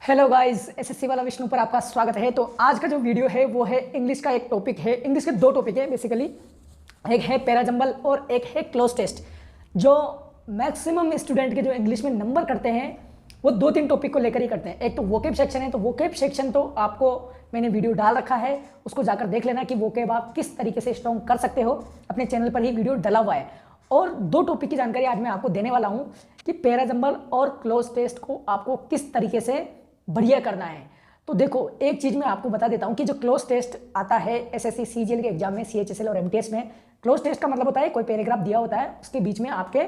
Hello guys, SSC वाला विष्णु पर आपका स्वागत है। तो आज का जो वीडियो है वो है इंग्लिश का। एक टॉपिक है, इंग्लिश के दो टॉपिक है बेसिकली। एक है पैराजंबल और एक है क्लोज टेस्ट। जो मैक्सिमम स्टूडेंट के जो इंग्लिश में नंबर करते हैं वो दो तीन टॉपिक को लेकर ही करते हैं। एक तो वोकेब सेक्शन है, तो वोकेब सेक्शन तो आपको मैंने वीडियो डाल रखा है, उसको जाकर देख लेना कि वोकेब आप किस तरीके से स्ट्रॉन्ग कर सकते हो। अपने चैनल पर ही वीडियो डला हुआ है। और दो टॉपिक की जानकारी आज मैं आपको देने वाला हूँ कि पैराजंबल और क्लोज टेस्ट को आपको किस तरीके से बढ़िया करना है। तो देखो, एक चीज मैं आपको बता देता हूं कि जो क्लोज टेस्ट आता है एसएससी सीजीएल के एग्जाम में, सीएचएसएल और एमटीएस में, क्लोज टेस्ट का मतलब होता है कोई पैराग्राफ दिया होता है, उसके बीच में आपके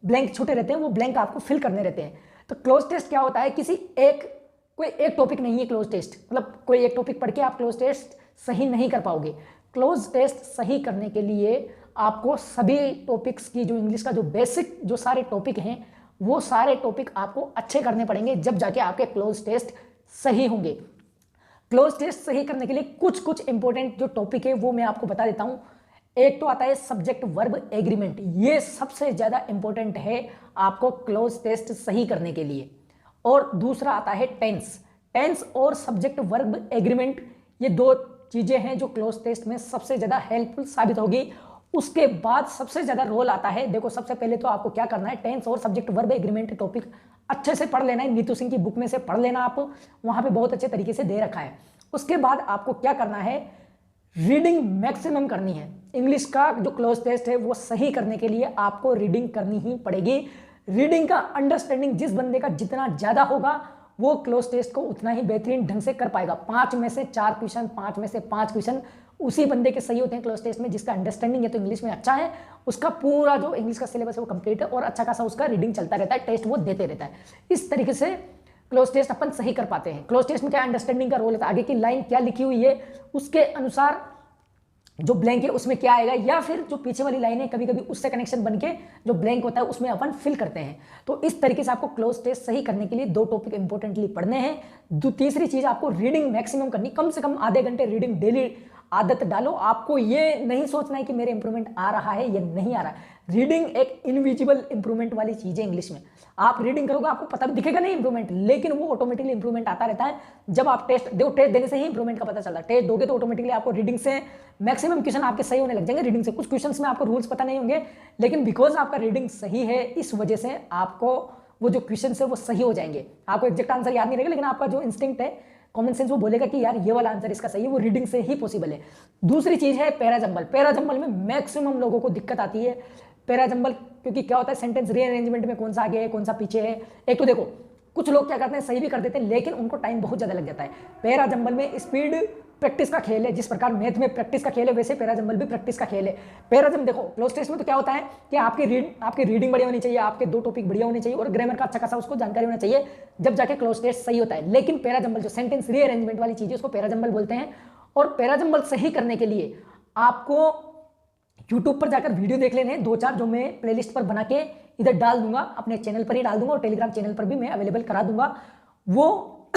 ब्लैंक छूटे रहते हैं, वो ब्लैंक आपको फिल करने रहते हैं। तो क्लोज टेस्ट क्या होता है, कोई एक टॉपिक नहीं है क्लोज टेस्ट। मतलब कोई एक टॉपिक पढ़ के आप क्लोज टेस्ट सही नहीं कर पाओगे। क्लोज टेस्ट सही करने के लिए आपको सभी टॉपिक्स की जो इंग्लिश का जो बेसिक जो सारे टॉपिक हैं वो सारे टॉपिक आपको अच्छे करने पड़ेंगे, जब जाके आपके क्लोज टेस्ट सही होंगे। क्लोज टेस्ट सही करने के लिए कुछ कुछ इंपॉर्टेंट जो टॉपिक है वो मैं आपको बता देता हूं। एक तो आता है सब्जेक्ट वर्ब एग्रीमेंट, ये सबसे ज्यादा इंपॉर्टेंट है आपको क्लोज टेस्ट सही करने के लिए। और दूसरा आता है टेंस। टेंस और सब्जेक्ट वर्ब एग्रीमेंट, ये दो चीजें हैं जो क्लोज टेस्ट में सबसे ज्यादा हेल्पफुल साबित होगी। उसके बाद सबसे ज्यादा रोल आता है, देखो सबसे पहले तो आपको क्या करना है, टेंस और सब्जेक्ट वर्ब एग्रीमेंट टॉपिक अच्छे से पढ़ लेना है। नीतू सिंह की बुक में से पढ़ लेना, आप वहां पे बहुत अच्छे तरीके से दे रखा है। उसके बाद आपको क्या करना है, रीडिंग मैक्सिमम करनी है। इंग्लिश का जो क्लोज टेस्ट है वो सही करने के लिए आपको रीडिंग करनी ही पड़ेगी। रीडिंग का अंडरस्टैंडिंग जिस बंदे का जितना ज्यादा होगा वो क्लोज टेस्ट को उतना ही बेहतरीन ढंग से कर पाएगा। 5 में से 4 क्वेश्चन, 5 में से 5 क्वेश्चन उसी बंदे के सही होते हैं क्लोज टेस्ट में जिसका अंडरस्टैंडिंग है तो इंग्लिश में अच्छा है, उसका पूरा जो इंग्लिश का सिलेबस है वो कंप्लीट है और अच्छा खासा उसका रीडिंग चलता रहता है, टेस्ट वो देते रहता है। इस तरीके से क्लोज टेस्ट अपन सही कर पाते हैं। क्लोज टेस्ट में क्या अंडरस्टैंडिंग का रोल होता है, आगे की लाइन क्या लिखी हुई है उसके अनुसार जो ब्लैंक है उसमें क्या आएगा, या फिर जो पीछे वाली लाइन है कभी कभी उससे कनेक्शन बनके जो ब्लैंक होता है उसमें अपन फिल करते हैं। तो इस तरीके से आपको क्लोज टेस्ट सही करने के लिए दो टॉपिक इंपॉर्टेंटली पढ़ने हैं। तीसरी चीज, आपको रीडिंग मैक्सिमम करनी, कम से कम आधे घंटे रीडिंग डेली आदत डालो। आपको ये नहीं सोचना है कि मेरे इंप्रूवमेंट आ रहा है या नहीं आ रहा है। रीडिंग एक इनविजिबल इंप्रूवमेंट वाली चीज है इंग्लिश में। आप रीडिंग करोगे आपको पता दिखेगा नहीं इंप्रूवमेंट, लेकिन वो ऑटोमेटिकली इंप्रूवमेंट आता रहता है। जब आप टेस्ट देखो, टेस्ट देने से ही इंप्रूवमेंट का पता चलता है। टेस्ट दोगे तो ऑटोमेटिकली आपको रीडिंग से मैक्सिमम क्वेश्चन आपके सही होने लग जाएंगे। रीडिंग से कुछ क्वेश्चंस में आपको रूल्स पता नहीं होंगे, लेकिन बिकॉज आपका रीडिंग सही है इस वजह से आपको वो जो क्वेश्चन है वो सही हो जाएंगे। आपको एग्जैक्ट आंसर याद नहीं रहेगा, लेकिन आपका जो इंस्टिंक्ट है, कॉमन सेंस, वो बोलेगा कि यार ये वाला आंसर इसका सही है। वो रीडिंग से ही पॉसिबल है। दूसरी चीज है पैराजंबल। पैराजंबल में मैक्सिमम लोगों को दिक्कत आती है पैराजंबल, क्योंकि क्या होता है सेंटेंस रीअरेंजमेंट में कौन सा आगे है कौन सा पीछे है। एक तो देखो कुछ लोग क्या करते हैं सही भी कर देते हैं लेकिन उनको टाइम बहुत ज्यादा लग जाता है। पैराजंबल में स्पीड प्रैक्टिस का खेल है, जिस प्रकार मैथ में प्रैक्टिस का खेल है वैसे पैराजंबल भी प्रैक्टिस का खेल है। पैराजंबल देखो क्लोज टेस्ट में तो क्या होता है कि आपकी रीडिंग बढ़िया होनी चाहिए, आपके दो टॉपिक बढ़िया होने चाहिए और ग्रामर का अच्छा खासा उसको जानकारी होना चाहिए, जब जाके क्लोज टेस्ट सही होता है। लेकिन पैराजंबल जो सेंटेंस रीअरेंजमेंट वाली चीज है उसको पैराजंबल बोलते हैं। और पैराजंबल सही करने के लिए आपको यूट्यूब पर जाकर वीडियो देख लेने हैं 2-4, जो मैं प्लेलिस्ट पर बना के इधर डाल दूंगा, अपने चैनल पर ही डाल दूंगा और टेलीग्राम चैनल पर भी मैं अवेलेबल करा दूंगा। वो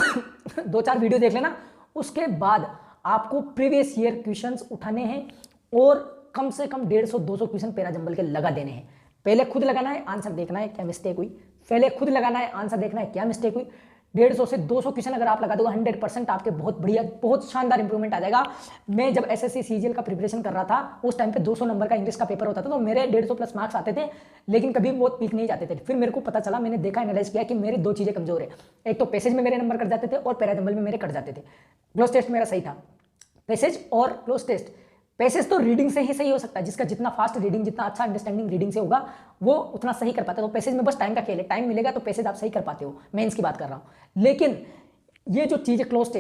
2-4 वीडियो देख लेना। उसके बाद आपको प्रीवियस ईयर क्वेश्चंस उठाने हैं और कम से कम 150-200 क्वेश्चन पैराजंबल के लगा देने हैं। पहले खुद लगाना है, आंसर देखना है क्या मिस्टेक हुई। पहले खुद लगाना है, आंसर देखना है क्या मिस्टेक हुई। 150 से 200 क्वेश्चन अगर आप लगा दोगे 100% आपके बहुत बढ़िया, बहुत शानदार इंप्रूवमेंट आ जाएगा। मैं जब एसएससी सीजीएल का प्रिपरेशन कर रहा था उस टाइम पे 200 नंबर का इंग्लिश का पेपर होता था, तो मेरे 150 प्लस मार्क्स आते थे, लेकिन कभी बहुत पीक नहीं जाते थे। फिर मेरे को पता चला, मैंने देखा, एनालाइज किया कि मेरी दो चीजें कमजोर है। एक तो पैसेज में मेरे नंबर कट जाते थे और पैराजंबल में मेरे कट जाते थे। क्लोज टेस्ट मेरा सही था, पैसेज और क्लोज टेस्ट। पैसेज तो रीडिंग से ही सही हो सकता है, जिसका जितना फास्ट रीडिंग, जितना अच्छा अंडरस्टैंडिंग रीडिंग से होगा वो उतना सही कर पाता है। तो पैसेज में बस टाइम का खेल है, टाइम मिलेगा तो पैसेज आप सही कर पाते हो, मेंस की बात कर रहा हूं। लेकिन ये जो चीज है क्लोज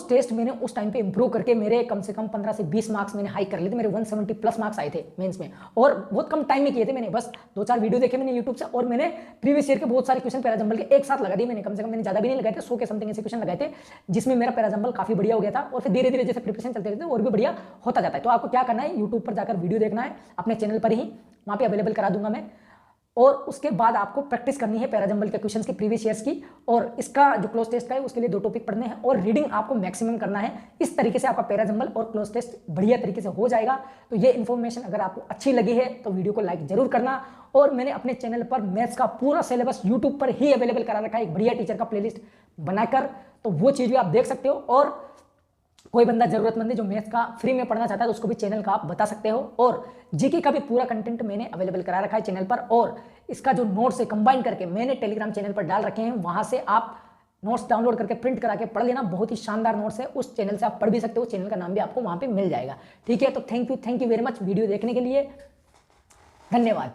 टेस्ट मैंने उस टाइम पे इंप्रूव करके मेरे कम से कम 15 से 20 मार्क्स मैंने हाई कर लिए थे। मेरे 170 प्लस मार्क्स आए थे मेंस में, और बहुत कम टाइम में किए थे मैंने। बस 2-4 वीडियो देखे मैंने यूट्यूब से और मैंने प्रीवियस ईयर के बहुत सारे क्वेश्चन पैराजंबल के एक साथ लगा दिए मैंने। कम से कम मैंने ज्यादा भी नहीं लगाए थे, 100 के समथिंग ऐसे क्वेश्चन लगाए थे जिसमें मेरा पैराजंबल काफी बढ़िया हो गया था। और फिर धीरे धीरे जैसे प्रिपरेशन चलते रहते और भी बढ़िया होता जाता है। तो आपको क्या करना है, यूट्यूब पर जाकर वीडियो देखना है, अपने चैनल पर ही, वहां पर अवेलेबल करा दूंगा मैं। और उसके बाद आपको प्रैक्टिस करनी है पैराजंबल के क्वेश्चंस की प्रीवियस ईयर्स की, और इसका जो क्लोज टेस्ट का है उसके लिए 2 टॉपिक पढ़ने हैं और रीडिंग आपको मैक्सिमम करना है। इस तरीके से आपका पैराजंबल और क्लोज टेस्ट बढ़िया तरीके से हो जाएगा। तो ये इन्फॉर्मेशन अगर आपको अच्छी लगी है तो वीडियो को लाइक जरूर करना, और मैंने अपने चैनल पर मैथ्स का पूरा सिलेबस यूट्यूब पर ही अवेलेबल करा रखा है, एक बढ़िया टीचर का प्लेलिस्ट बनाकर, तो वो चीज़ भी आप देख सकते हो। और कोई बंदा जरूरतमंद है जो मैथ्स का फ्री में पढ़ना चाहता है तो उसको भी चैनल का आप बता सकते हो। और जीके का भी पूरा कंटेंट मैंने अवेलेबल करा रखा है चैनल पर, और इसका जो नोट्स है कंबाइन करके मैंने टेलीग्राम चैनल पर डाल रखे हैं, वहां से आप नोट्स डाउनलोड करके प्रिंट करा के पढ़ लेना। बहुत ही शानदार नोट्स है, उस चैनल से आप पढ़ भी सकते हो, चैनल का नाम भी आपको वहां पे मिल जाएगा। ठीक है, तो thank you very much video देखने के लिए, धन्यवाद।